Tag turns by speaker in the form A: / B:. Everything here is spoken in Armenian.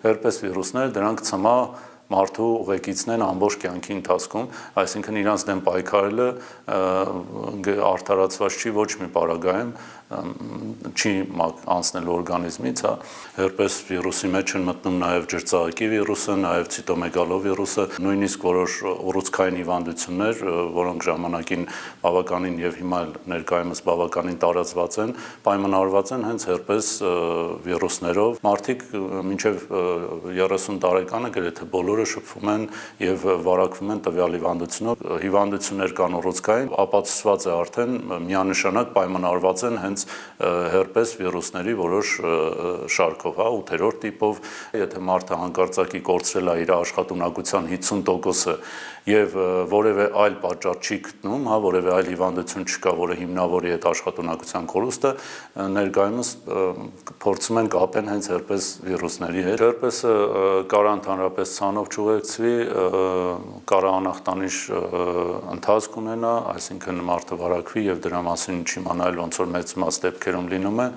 A: Հերպես վիրուսները դրանք ցմահ մարդու ուղեկիցն են ամբողջ կյանքի ընթացքում, այսինքն իրանց դեմ պայքարելը արդարացված չի ոչ մի պարագայում, չի անցնել օրգանիզմից, հերպես վիրուսի մեջ են մտնում նաև ջրծաղիկի վիրուսը, նաև ցիտոմեգալովիրուսը, նույնիսկ որոշ ուռուցքային հիվանդություններ, որոնք ժամանակին բավականին եւ հիմա ներկայումս բավականին տարածված են, պայմանավորված են հենց հերպես վիրուսներով։ Մարդիկ մինչև 30 տարեկանը գրեթե բոլորը շփվում են եւ վարակվում են տվյալ հիվանդությունով։ Հիվանդություններ կան ուռուցքային, ապացուցված է արդեն միանշանակ պայմանավորված են հենց հերպես վիրուսների որոշ շարքով, 8-րդ տիպով, եթե մարդը հանկարծակի կորցրել է իր աշխատունակության 50%-ը եւ որևէ այլ պատճառ չի գտնում, որևէ այլ հիվանդություն չկա, որը հիմնավորի այդ աշխատունակության կորուստը, ներկայումս փորձում են կապեն հենց հերպես վիրուսների հետ։ Հերպեսը կարա ընդհանրապես ցանով չուղեկցվի, կարա անախտանիշ ընթացք ունենա, այսինքն մարդը վարակվի եւ դրա մասին չիմանալ ոնց որ մեծ մաս դեպքերում լինում է։